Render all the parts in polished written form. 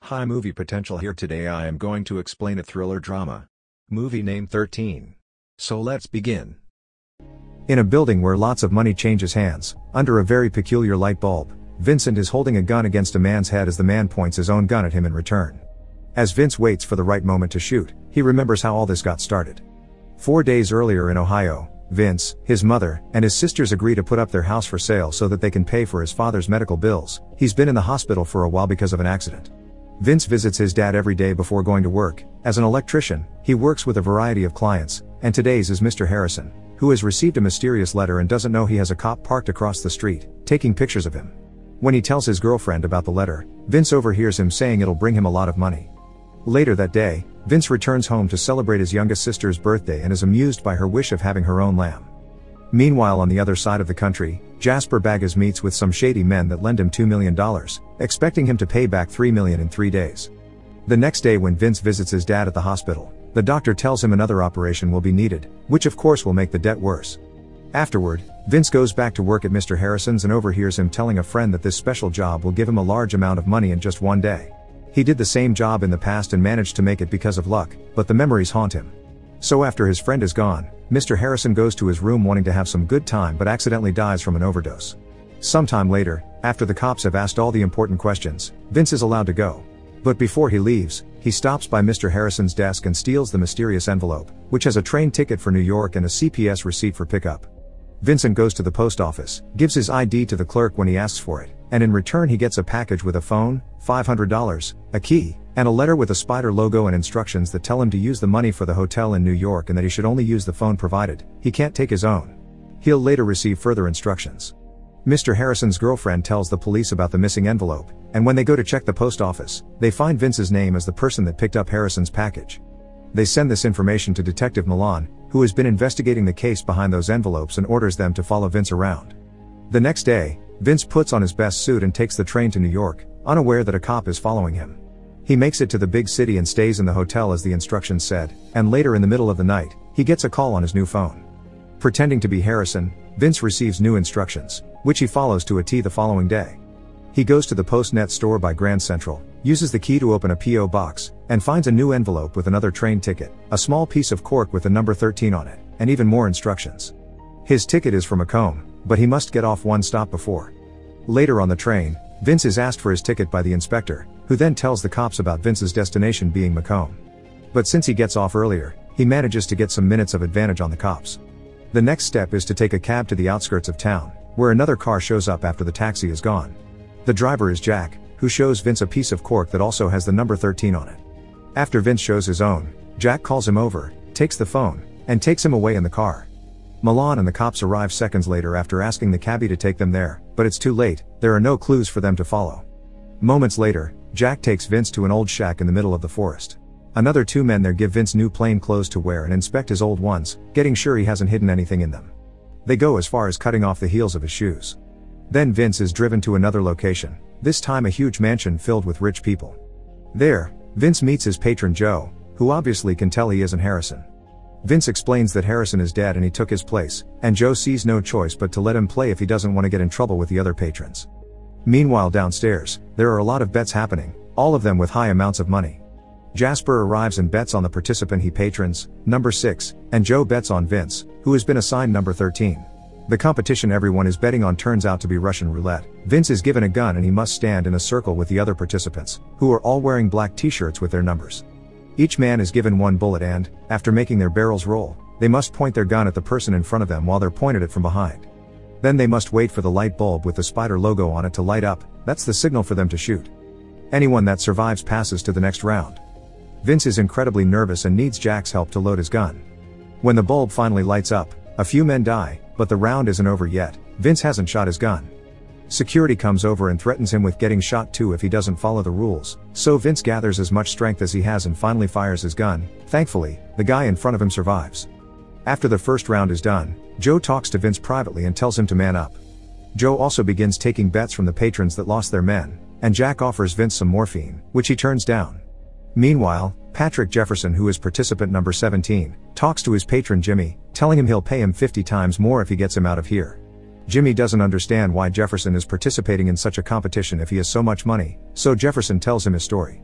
Hi, movie potential here. Today I am going to explain a thriller drama movie named 13. So let's begin. In a building where lots of money changes hands, under a very peculiar light bulb, Vincent is holding a gun against a man's head as the man points his own gun at him in return. As Vince waits for the right moment to shoot, he remembers how all this got started. 4 days earlier in Ohio, Vince, his mother, and his sisters agree to put up their house for sale so that they can pay for his father's medical bills. He's been in the hospital for a while because of an accident. Vince visits his dad every day before going to work. As an electrician, he works with a variety of clients, and today's is Mr. Harrison, who has received a mysterious letter and doesn't know he has a cop parked across the street, taking pictures of him. When he tells his girlfriend about the letter, Vince overhears him saying it'll bring him a lot of money. Later that day, Vince returns home to celebrate his youngest sister's birthday and is amused by her wish of having her own lamb. Meanwhile, on the other side of the country, Jasper Baggas meets with some shady men that lend him $2 million, expecting him to pay back $3 million in 3 days. The next day, when Vince visits his dad at the hospital, the doctor tells him another operation will be needed, which of course will make the debt worse. Afterward, Vince goes back to work at Mr. Harrison's and overhears him telling a friend that this special job will give him a large amount of money in just 1 day. He did the same job in the past and managed to make it because of luck, but the memories haunt him. So after his friend is gone, Mr. Harrison goes to his room wanting to have some good time but accidentally dies from an overdose. Sometime later, after the cops have asked all the important questions, Vince is allowed to go. But before he leaves, he stops by Mr. Harrison's desk and steals the mysterious envelope, which has a train ticket for New York and a CPS receipt for pickup. Vincent goes to the post office, gives his ID to the clerk when he asks for it, and in return he gets a package with a phone, $500, a key, and a letter with a spider logo and instructions that tell him to use the money for the hotel in New York and that he should only use the phone provided he can't take his own. He'll later receive further instructions. Mr. Harrison's girlfriend tells the police about the missing envelope, and when they go to check the post office, they find Vince's name as the person that picked up Harrison's package. They send this information to Detective Milan, who has been investigating the case behind those envelopes, and orders them to follow Vince around. The next day, Vince puts on his best suit and takes the train to New York, unaware that a cop is following him. He makes it to the big city and stays in the hotel as the instructions said, and later in the middle of the night, he gets a call on his new phone. Pretending to be Harrison, Vince receives new instructions, which he follows to a T the following day. He goes to the Postnet store by Grand Central, uses the key to open a P.O. box, and finds a new envelope with another train ticket, a small piece of cork with the number 13 on it, and even more instructions. His ticket is for Macomb, but he must get off one stop before. Later on the train, Vince is asked for his ticket by the inspector, who then tells the cops about Vince's destination being Macomb. But since he gets off earlier, he manages to get some minutes of advantage on the cops. The next step is to take a cab to the outskirts of town, where another car shows up after the taxi is gone. The driver is Jack, who shows Vince a piece of cork that also has the number 13 on it. After Vince shows his own, Jack calls him over, takes the phone, and takes him away in the car. Milan and the cops arrive seconds later after asking the cabbie to take them there, but it's too late, there are no clues for them to follow. Moments later, Jack takes Vince to an old shack in the middle of the forest. Another 2 men there give Vince new plain clothes to wear and inspect his old ones, getting sure he hasn't hidden anything in them. They go as far as cutting off the heels of his shoes. Then Vince is driven to another location, this time a huge mansion filled with rich people. There, Vince meets his patron Joe, who obviously can tell he isn't Harrison. Vince explains that Harrison is dead and he took his place, and Joe sees no choice but to let him play if he doesn't want to get in trouble with the other patrons. Meanwhile, downstairs, there are a lot of bets happening, all of them with high amounts of money. Jasper arrives and bets on the participant he patrons, number 6, and Joe bets on Vince, who has been assigned number 13. The competition everyone is betting on turns out to be Russian roulette. Vince is given a gun and he must stand in a circle with the other participants, who are all wearing black t-shirts with their numbers. Each man is given 1 bullet and, after making their barrels roll, they must point their gun at the person in front of them while they're pointed at from behind. Then they must wait for the light bulb with the spider logo on it to light up, that's the signal for them to shoot. Anyone that survives passes to the next round. Vince is incredibly nervous and needs Jack's help to load his gun. When the bulb finally lights up, a few men die, but the round isn't over yet. Vince hasn't shot his gun. Security comes over and threatens him with getting shot too if he doesn't follow the rules, so Vince gathers as much strength as he has and finally fires his gun. Thankfully, the guy in front of him survives. After the first round is done, Joe talks to Vince privately and tells him to man up. Joe also begins taking bets from the patrons that lost their men, and Jack offers Vince some morphine, which he turns down. Meanwhile, Patrick Jefferson, who is participant number 17, talks to his patron Jimmy, telling him he'll pay him 50 times more if he gets him out of here. Jimmy doesn't understand why Jefferson is participating in such a competition if he has so much money, so Jefferson tells him his story.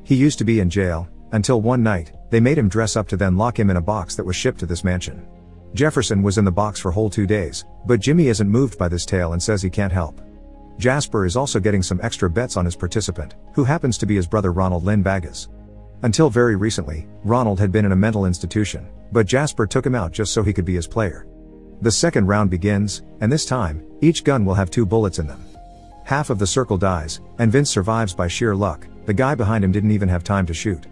He used to be in jail, until one night, they made him dress up to then lock him in a box that was shipped to this mansion. Jefferson was in the box for whole 2 days, but Jimmy isn't moved by this tale and says he can't help. Jasper is also getting some extra bets on his participant, who happens to be his brother Ronald Lynn Bagas. Until very recently, Ronald had been in a mental institution, but Jasper took him out just so he could be his player. The second round begins, and this time, each gun will have 2 bullets in them. Half of the circle dies, and Vince survives by sheer luck. The guy behind him didn't even have time to shoot.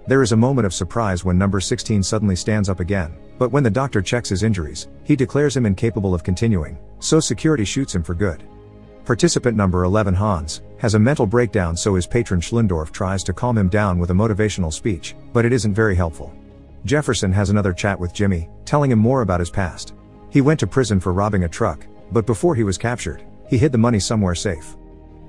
There is a moment of surprise when number 16 suddenly stands up again, but when the doctor checks his injuries, he declares him incapable of continuing, so security shoots him for good. Participant number 11 Hans has a mental breakdown, so his patron Schlendorf tries to calm him down with a motivational speech, but it isn't very helpful. Jefferson has another chat with Jimmy, telling him more about his past. He went to prison for robbing a truck, but before he was captured, he hid the money somewhere safe.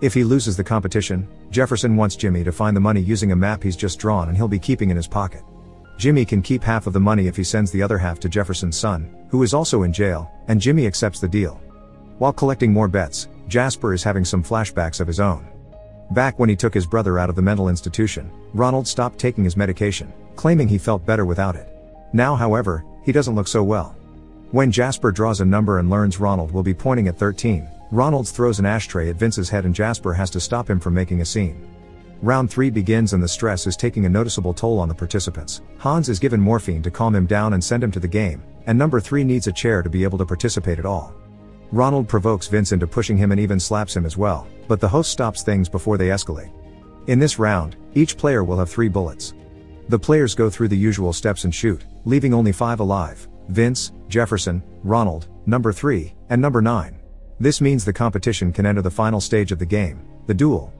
If he loses the competition, Jefferson wants Jimmy to find the money using a map he's just drawn and he'll be keeping in his pocket. Jimmy can keep half of the money if he sends the other half to Jefferson's son, who is also in jail, and Jimmy accepts the deal. While collecting more bets, Jasper is having some flashbacks of his own. Back when he took his brother out of the mental institution, Ronald stopped taking his medication, claiming he felt better without it. Now, however, he doesn't look so well. When Jasper draws a number and learns Ronald will be pointing at 13, Ronald throws an ashtray at Vince's head and Jasper has to stop him from making a scene. Round 3 begins and the stress is taking a noticeable toll on the participants. Hans is given morphine to calm him down and send him to the game, and number 3 needs a chair to be able to participate at all. Ronald provokes Vince into pushing him and even slaps him as well, but the host stops things before they escalate. In this round, each player will have 3 bullets. The players go through the usual steps and shoot, leaving only 5 alive: Vince, Jefferson, Ronald, number 3, and number 9. This means the competition can enter the final stage of the game, the duel.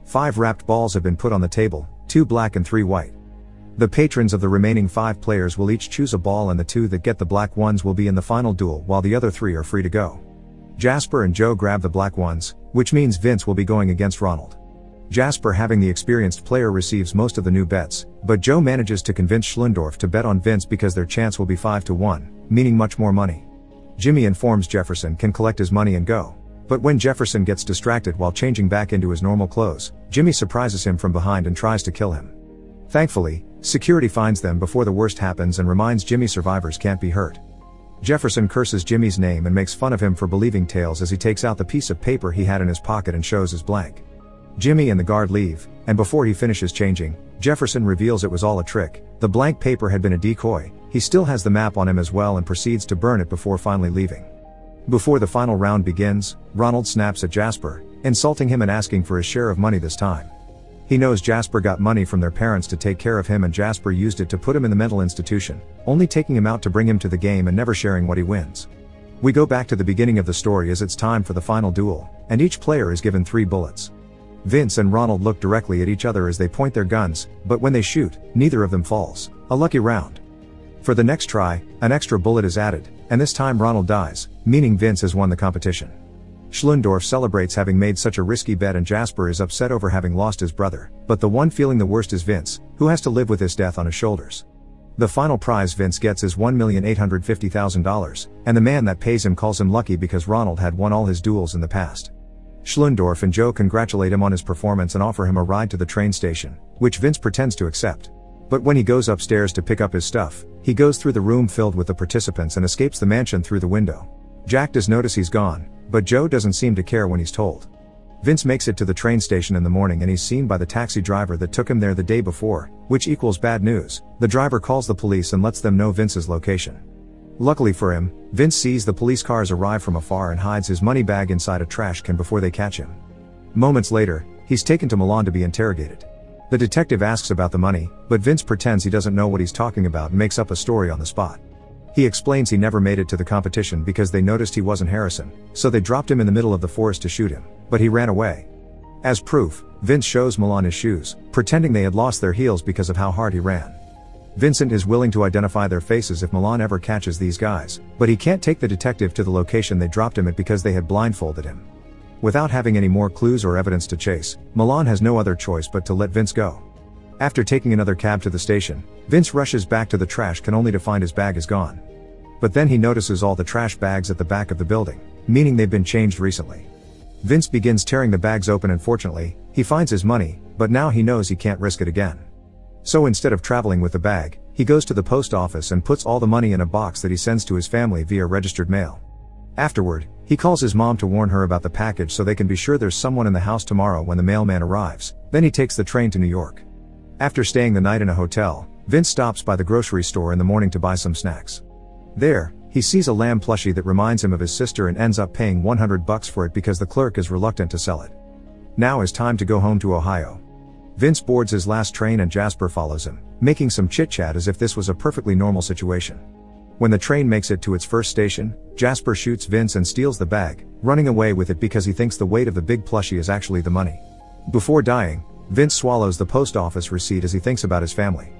5 wrapped balls have been put on the table, 2 black and 3 white. The patrons of the remaining 5 players will each choose a ball and the 2 that get the black ones will be in the final duel while the other 3 are free to go. Jasper and Joe grab the black ones, which means Vince will be going against Ronald. Jasper, having the experienced player, receives most of the new bets, but Joe manages to convince Schlendorf to bet on Vince because their chance will be 5-1, meaning much more money. Jimmy informs Jefferson can collect his money and go. But when Jefferson gets distracted while changing back into his normal clothes, Jimmy surprises him from behind and tries to kill him. Thankfully, security finds them before the worst happens and reminds Jimmy survivors can't be hurt. Jefferson curses Jimmy's name and makes fun of him for believing tales as he takes out the piece of paper he had in his pocket and shows his blank. Jimmy and the guard leave, and before he finishes changing, Jefferson reveals it was all a trick. The blank paper had been a decoy. He still has the map on him as well and proceeds to burn it before finally leaving. Before the final round begins, Ronald snaps at Jasper, insulting him and asking for his share of money this time. He knows Jasper got money from their parents to take care of him and Jasper used it to put him in the mental institution, only taking him out to bring him to the game and never sharing what he wins. We go back to the beginning of the story as it's time for the final duel, and each player is given 3 bullets. Vince and Ronald look directly at each other as they point their guns, but when they shoot, neither of them falls. A lucky round. For the next try, an extra bullet is added, and this time Ronald dies, meaning Vince has won the competition. Schlendorf celebrates having made such a risky bet and Jasper is upset over having lost his brother, but the one feeling the worst is Vince, who has to live with his death on his shoulders. The final prize Vince gets is $1,850,000, and the man that pays him calls him lucky because Ronald had won all his duels in the past. Schlendorf and Joe congratulate him on his performance and offer him a ride to the train station, which Vince pretends to accept. But when he goes upstairs to pick up his stuff, he goes through the room filled with the participants and escapes the mansion through the window. Jack does notice he's gone, but Joe doesn't seem to care when he's told. Vince makes it to the train station in the morning and he's seen by the taxi driver that took him there the day before, which equals bad news. The driver calls the police and lets them know Vince's location. Luckily for him, Vince sees the police cars arrive from afar and hides his money bag inside a trash can before they catch him. Moments later, he's taken to Milan to be interrogated. The detective asks about the money, but Vince pretends he doesn't know what he's talking about and makes up a story on the spot. He explains he never made it to the competition because they noticed he wasn't Harrison, so they dropped him in the middle of the forest to shoot him, but he ran away. As proof, Vince shows Milan his shoes, pretending they had lost their heels because of how hard he ran. Vincent is willing to identify their faces if Milan ever catches these guys, but he can't take the detective to the location they dropped him at because they had blindfolded him. Without having any more clues or evidence to chase, Milan has no other choice but to let Vince go. After taking another cab to the station, Vince rushes back to the trash can only to find his bag is gone. But then he notices all the trash bags at the back of the building, meaning they've been changed recently. Vince begins tearing the bags open and fortunately, he finds his money, But now he knows he can't risk it again. So instead of traveling with the bag, he goes to the post office and puts all the money in a box that he sends to his family via registered mail. Afterward, he calls his mom to warn her about the package so they can be sure there's someone in the house tomorrow when the mailman arrives. Then he takes the train to New York. After staying the night in a hotel, Vince stops by the grocery store in the morning to buy some snacks. There, he sees a lamb plushie that reminds him of his sister and ends up paying $100 for it because the clerk is reluctant to sell it. Now is time to go home to Ohio. Vince boards his last train and Jasper follows him, making some chit-chat as if this was a perfectly normal situation. When the train makes it to its first station, Jasper shoots Vince and steals the bag, running away with it because he thinks the weight of the big plushie is actually the money. Before dying, Vince swallows the post office receipt as he thinks about his family.